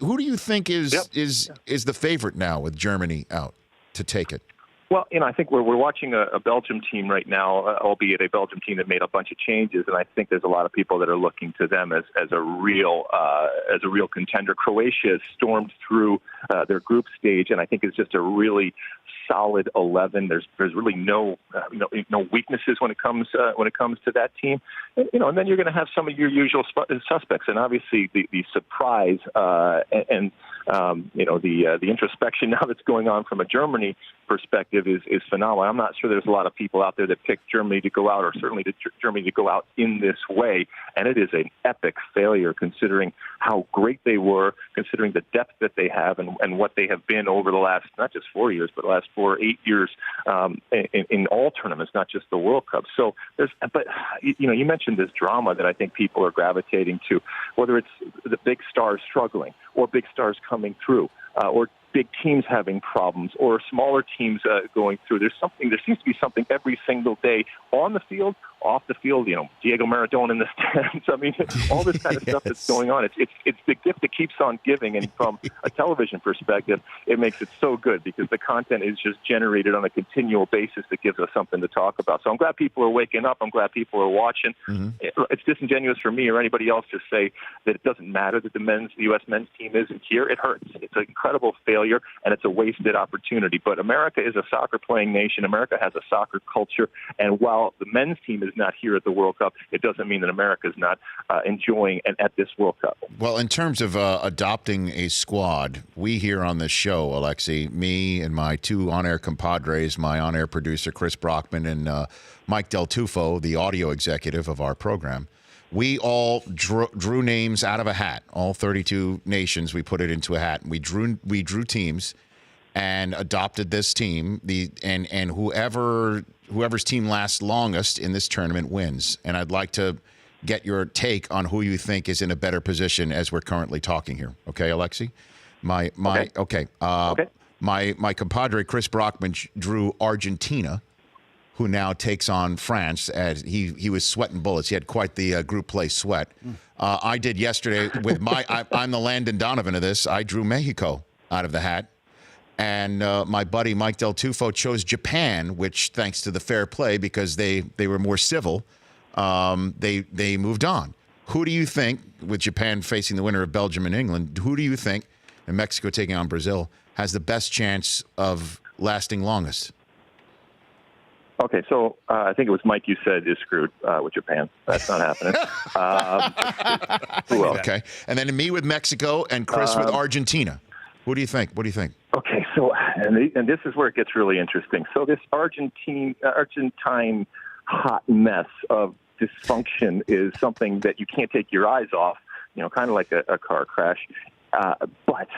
Who do you think is the favorite now with Germany out to take it? Well, I think we're watching a Belgium team right now, albeit a Belgium team that made a bunch of changes, and I think there's a lot of people that are looking to them as a real contender. Croatia has stormed through their group stage, and I think it's just a really solid 11. There's really no weaknesses when it comes to that team. And then you're going to have some of your usual suspects, and obviously the surprise and the introspection now that's going on from a Germany perspective is phenomenal. I'm not sure there's a lot of people out there that picked Germany to go out, or certainly Germany to go out in this way, and it is an epic failure considering how great they were, considering the depth that they have, and what they have been over the last not just 4 years, but the last 4 or 8 years in all tournaments, not just the World Cup. So you mentioned this drama that I think people are gravitating to, whether it's the big stars struggling or big stars coming through, or big teams having problems, or smaller teams going through. There seems to be something every single day on the field, off the field. Diego Maradona in the stands. I mean, all this kind of stuff that's going on. It's the gift that keeps on giving, and from a television perspective, it makes it so good because the content is just generated on a continual basis that gives us something to talk about. So I'm glad people are waking up. I'm glad people are watching. Mm-hmm. It's disingenuous for me or anybody else to say that it doesn't matter that the U.S. men's team isn't here. It hurts. It's an incredible failure, and it's a wasted opportunity. But America is a soccer-playing nation. America has a soccer culture, and while the men's team is not here at the World Cup, it doesn't mean that America is not enjoying and at this World Cup. Well, in terms of adopting a squad, we here on this show, Alexi, me and my two on-air compadres, my on-air producer Chris Brockman and Mike Del Tufo, the audio executive of our program, we all drew names out of a hat. All 32 nations, we put it into a hat, and we drew teams and adopted this team. And whoever's team lasts longest in this tournament wins. And I'd like to get your take on who you think is in a better position as we're currently talking here. Okay, Alexi? Okay. My compadre Chris Brockman drew Argentina, who now takes on France, as he was sweating bullets. He had quite the group play sweat. I did yesterday with I'm the Landon Donovan of this. I drew Mexico out of the hat. And my buddy Mike Del Tufo chose Japan, which, thanks to the fair play, because they were more civil, they moved on. Who do you think, with Japan facing the winner of Belgium and England, who do you think, and Mexico taking on Brazil, has the best chance of lasting longest? Okay, so I think it was Mike you said is screwed with Japan. That's not happening. Who else? Okay, and then me with Mexico and Chris with Argentina. What do you think? Okay, so and this is where it gets really interesting. So this Argentine hot mess of dysfunction is something that you can't take your eyes off. Kind of like a car crash. But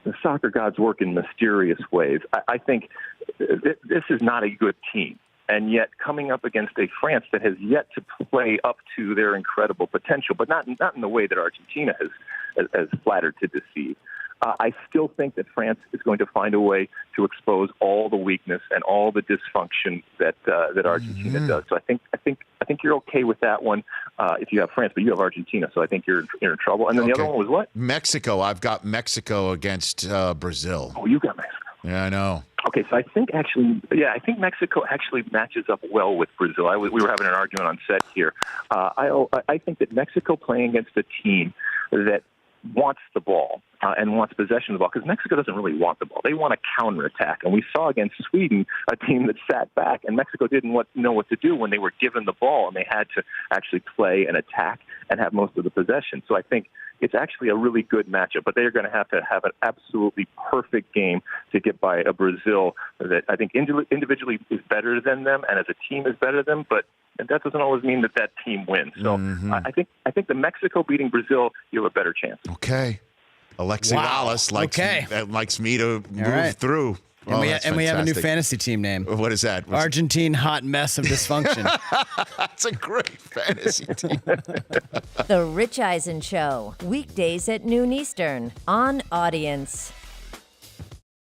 the soccer gods work in mysterious ways. I think this is not a good team. And yet coming up against a France that has yet to play up to their incredible potential, but not in the way that Argentina has flattered to deceive. I still think that France is going to find a way to expose all the weakness and all the dysfunction that Argentina does. So I think you're okay with that one if you have France, but you have Argentina, so I think you're in trouble. And then the other one was what? Mexico. I've got Mexico against Brazil. Oh, you got Mexico. Yeah, I know. Okay, so I think Mexico actually matches up well with Brazil. We were having an argument on set here. I think that Mexico playing against a team that wants the ball and wants possession of the ball, because Mexico doesn't really want the ball. They want a counterattack. And we saw against Sweden a team that sat back, and Mexico didn't know what to do when they were given the ball, and they had to actually play and attack and have most of the possession. So I think it's actually a really good matchup, but they're going to have an absolutely perfect game to get by a Brazil that I think individually is better than them and as a team is better than them, but that doesn't always mean that team wins. So I think the Mexico beating Brazil, you have a better chance. Okay. Alexi Lalas likes me to move through. And we have a new fantasy team name. What is that? Argentine hot mess of dysfunction. That's a great fantasy team. The Rich Eisen Show, weekdays at noon Eastern on Audience.